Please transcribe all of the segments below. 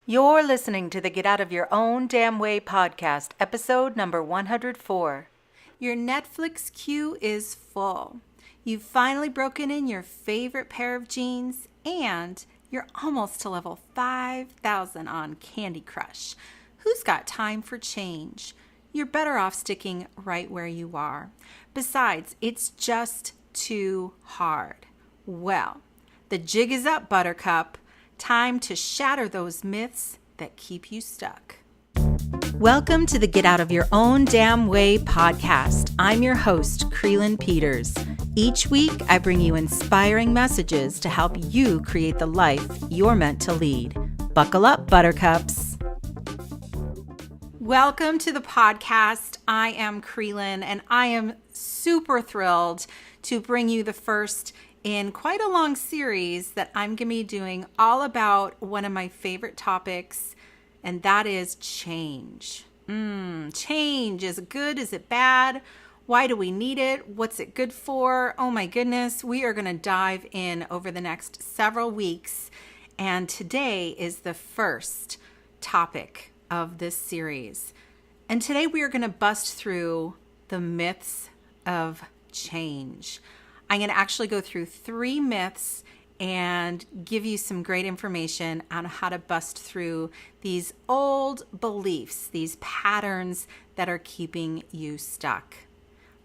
You're listening to the Get Out of Your Own Damn Way podcast, episode number 104. Your Netflix queue is full. You've finally broken in your favorite pair of jeans, and you're almost to level 5,000 on Candy Crush. Who's got time for change? You're better off sticking right where you are. Besides, it's just too hard. Well, the jig is up, Buttercup. Time to shatter those myths that keep you stuck. Welcome to the Get Out of Your Own Damn Way podcast. I'm your host, Krylyn Peters. Each week, I bring you inspiring messages to help you create the life you're meant to lead. Buckle up, Buttercups. Welcome to the podcast. I am Krylyn, and I am super thrilled to bring you the first in quite a long series that I'm going to be doing all about one of my favorite topics, and that is change. Change. Is it good? Is it bad? Why do we need it? What's it good for? Oh my goodness. We are going to dive in over the next several weeks, and today is the first topic of this series. And today we are going to bust through the myths of change. I'm going to actually go through 3 myths and give you some great information on how to bust through these old beliefs, these patterns that are keeping you stuck.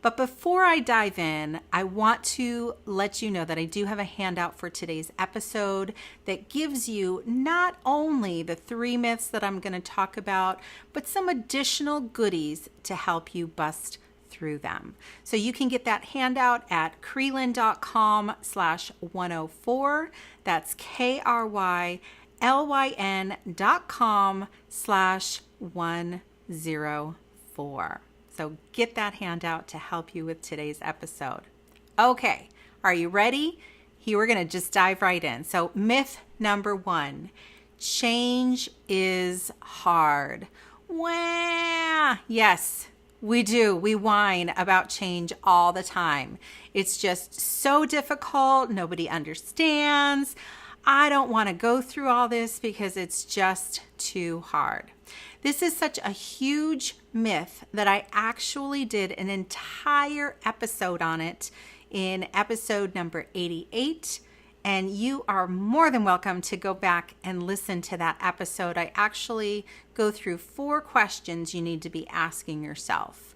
But before I dive in, I want to let you know that I do have a handout for today's episode that gives you not only the 3 myths that I'm going to talk about, but some additional goodies to help you bust through them. So you can get that handout at krylyn.com/104. That's KRYLYN.com/104. So get that handout to help you with today's episode. Okay, are you ready? Here we're going to just dive right in. So myth number 1, change is hard. Wah! Yes. We do. We whine about change all the time. It's just so difficult. Nobody understands. I don't want to go through all this because it's just too hard. This is such a huge myth that I actually did an entire episode on it in episode number 88. And you are more than welcome to go back and listen to that episode. I actually go through 4 questions you need to be asking yourself.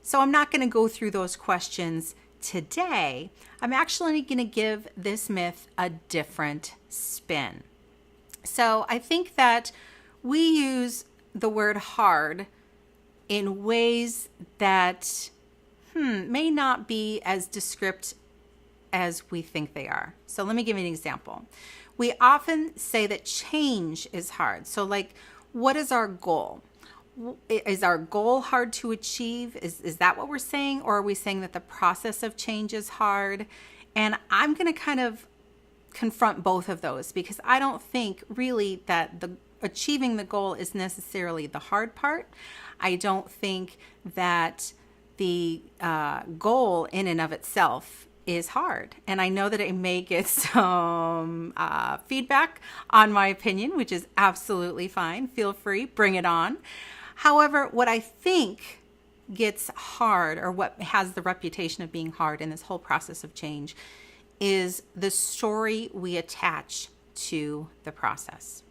So I'm not going to go through those questions today. I'm actually going to give this myth a different spin. So I think that we use the word hard in ways that may not be as descriptive as we think they are. So let me give you an example. We often say that change is hard. So like, what is our goal? Is our goal hard to achieve? Is that what we're saying? Or are we saying that the process of change is hard? And I'm going to kind of confront both of those because I don't think really that achieving the goal is necessarily the hard part. I don't think that the goal in and of itself is hard. And I know that it may get some feedback on my opinion, which is absolutely fine. Feel free, bring it on. However, what I think gets hard, or what has the reputation of being hard in this whole process of change, is the story we attach to the process.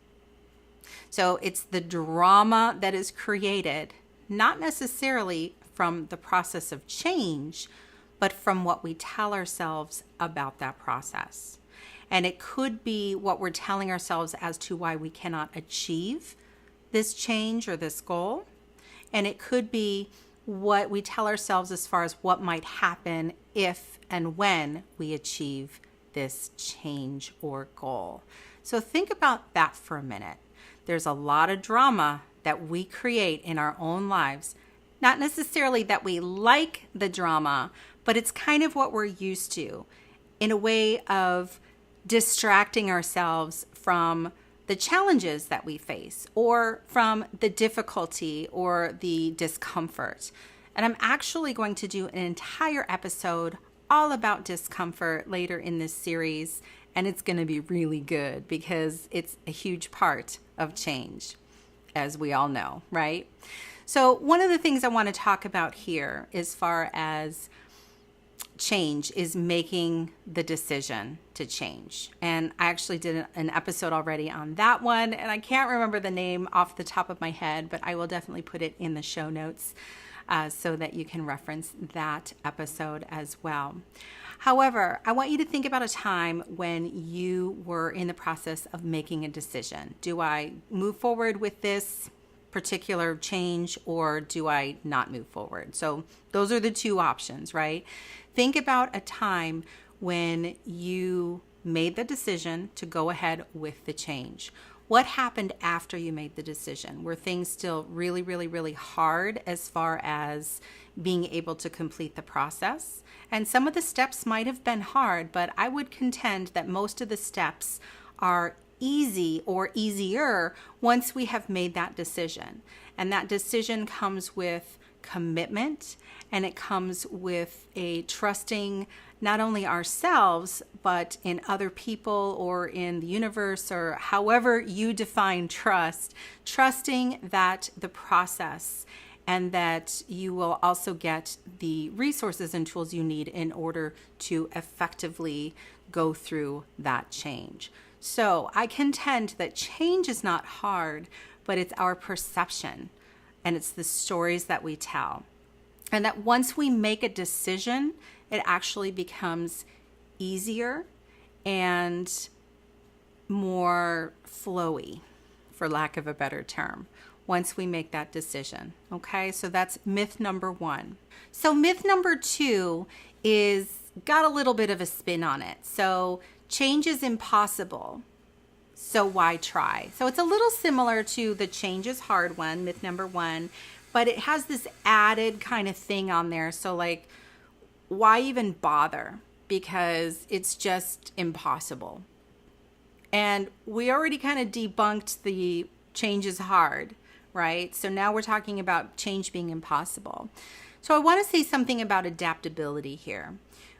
So it's the drama that is created, not necessarily from the process of change, but from what we tell ourselves about that process. And it could be what we're telling ourselves as to why we cannot achieve this change or this goal. And it could be what we tell ourselves as far as what might happen if and when we achieve this change or goal. So think about that for a minute. There's a lot of drama that we create in our own lives. Not necessarily that we like the drama, but it's kind of what we're used to in a way of distracting ourselves from the challenges that we face or from the difficulty or the discomfort. And I'm actually going to do an entire episode all about discomfort later in this series and it's going to be really good because it's a huge part of change, as we all know, right? So one of the things I want to talk about here as far as change is making the decision to change. And I actually did an episode already on that one, and I can't remember the name off the top of my head, but I will definitely put it in the show notes so that you can reference that episode as well. However, I want you to think about a time when you were in the process of making a decision. Do I move forward with this particular change, or do I not move forward? So those are the two options, right? Think about a time when you made the decision to go ahead with the change. What happened after you made the decision? Were things still really, really, really hard as far as being able to complete the process? And some of the steps might have been hard, but I would contend that most of the steps are easy or easier once we have made that decision. And that decision comes with commitment, and it comes with a trusting not only ourselves, but in other people or in the universe, or however you define trust, trusting that the process and that you will also get the resources and tools you need in order to effectively go through that change. So I contend that change is not hard, but it's our perception, and it's the stories that we tell. And that once we make a decision, it actually becomes easier and more flowy, for lack of a better term, once we make that decision. Okay, so that's myth number one. So myth number two is got a little bit of a spin on it. So change is impossible, so why try? So it's a little similar to the change is hard one, myth number one, but it has this added kind of thing on there. So like, why even bother? Because it's just impossible. And we already kind of debunked the change is hard, right? So now we're talking about change being impossible. So I want to say something about adaptability here.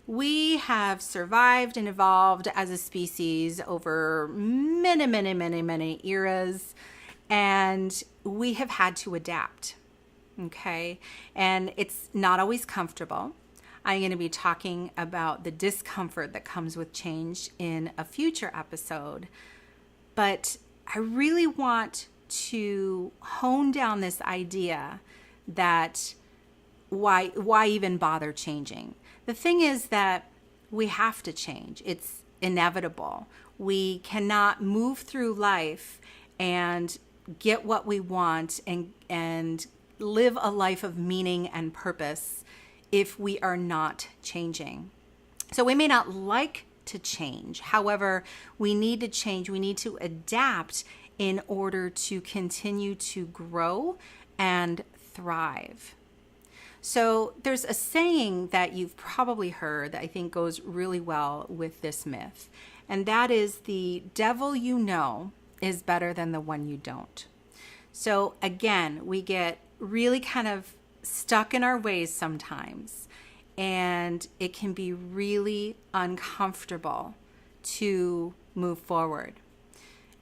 We have survived and evolved as a species over many eras, and we have had to adapt, okay? And it's not always comfortable. I'm going to be talking about the discomfort that comes with change in a future episode, but I really want to hone down this idea that why even bother changing? The thing is that we have to change. It's inevitable. We cannot move through life and get what we want and live a life of meaning and purpose if we are not changing. So we may not like to change. However, we need to change. We need to adapt in order to continue to grow and thrive. So there's a saying that you've probably heard that I think goes really well with this myth, and that is the devil you know is better than the one you don't. So again, we get really kind of stuck in our ways sometimes, and it can be really uncomfortable to move forward.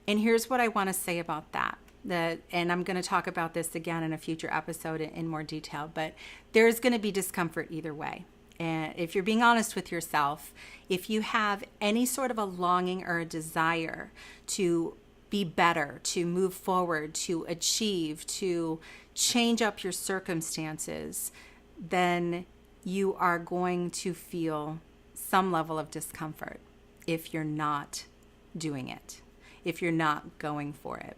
And here's what I want to say about that. And I'm going to talk about this again in a future episode in more detail, but there's going to be discomfort either way. And if you're being honest with yourself, if you have any sort of a longing or a desire to be better, to move forward, to achieve, to change up your circumstances, then you are going to feel some level of discomfort if you're not doing it, if you're not going for it.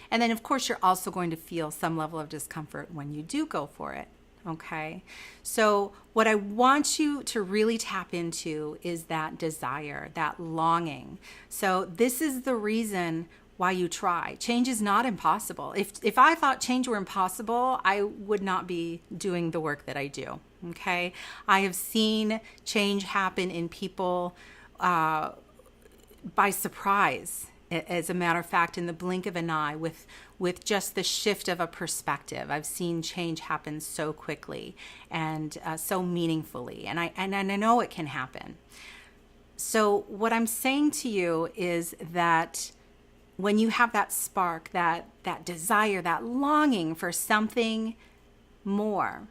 And then, of course, you're also going to feel some level of discomfort when you do go for it, okay? So what I want you to really tap into is that desire, that longing. So this is the reason why you try. Change is not impossible. If I thought change were impossible, I would not be doing the work that I do, okay? I have seen change happen in people by surprise. As a matter of fact, in the blink of an eye, with just the shift of a perspective, I've seen change happen so quickly and so meaningfully, and I know it can happen. So what I'm saying to you is that when you have that spark, that desire, that longing for something more,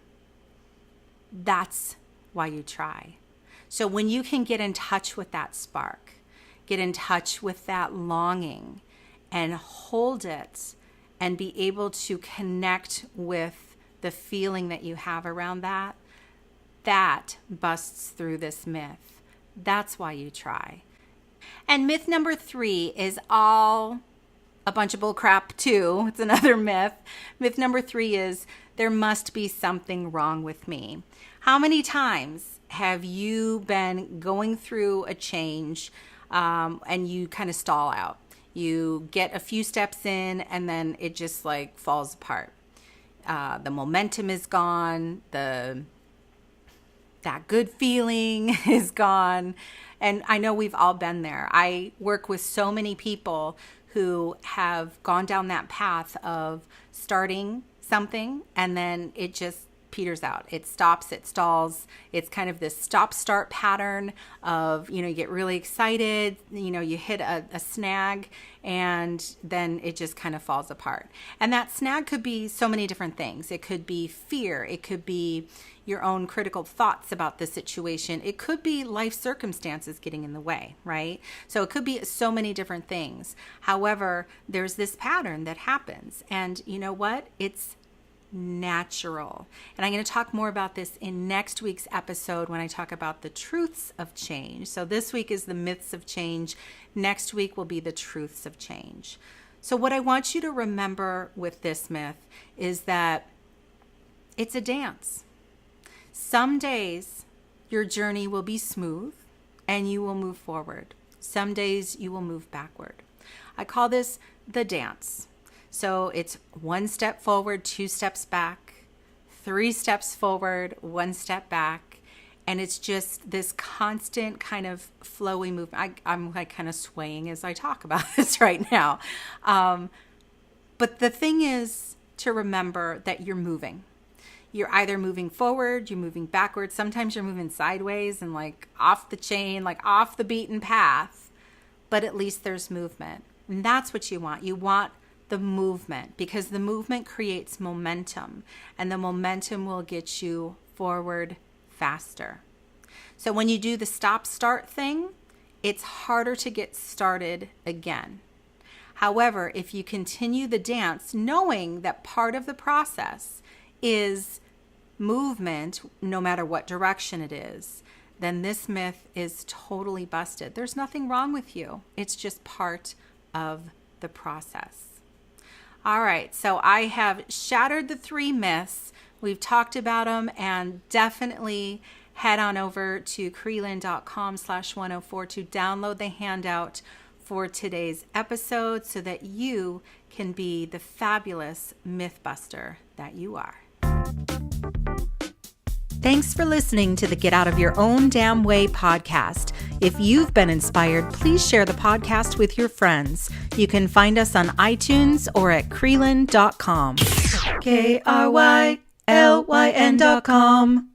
that's why you try. So when you can get in touch with that spark, get in touch with that longing and hold it and be able to connect with the feeling that you have around that, that busts through this myth. That's why you try. And myth number 3 is all a bunch of bull crap too. It's another myth. Myth number 3 is there must be something wrong with me. How many times have you been going through a change and you kind of stall out? You get a few steps in and then it just like falls apart. The momentum is gone. That good feeling is gone. And I know we've all been there. I work with so many people who have gone down that path of starting something and then it just peters out. It stops, it stalls. It's kind of this stop-start pattern of, you get really excited, you hit a snag and then it just kind of falls apart. And that snag could be so many different things. It could be fear. It could be your own critical thoughts about the situation. It could be life circumstances getting in the way, right? So it could be so many different things. However, there's this pattern that happens. And you know what? It's natural. And I'm going to talk more about this in next week's episode when I talk about the truths of change. So this week is the myths of change. Next week will be the truths of change. So what I want you to remember with this myth is that it's a dance. Some days your journey will be smooth and you will move forward. Some days you will move backward. I call this the dance. So it's 1 step forward, 2 steps back, 3 steps forward, 1 step back. And it's just this constant kind of flowy movement. I'm like kind of swaying as I talk about this right now. But the thing is to remember that you're moving. You're either moving forward, you're moving backwards. Sometimes you're moving sideways and like off the chain, like off the beaten path. But at least there's movement. And that's what you want. You want the movement because the movement creates momentum and the momentum will get you forward faster. So when you do the stop-start thing, it's harder to get started again. However, if you continue the dance, knowing that part of the process is movement, no matter what direction it is, then this myth is totally busted. There's nothing wrong with you. It's just part of the process. All right, so I have shattered the 3 myths. We've talked about them, and definitely head on over to krylyn.com/104 to download the handout for today's episode so that you can be the fabulous mythbuster that you are. Thanks for listening to the Get Out of Your Own Damn Way podcast. If you've been inspired, please share the podcast with your friends. You can find us on iTunes or at Krylyn.com. KRYLYN.com.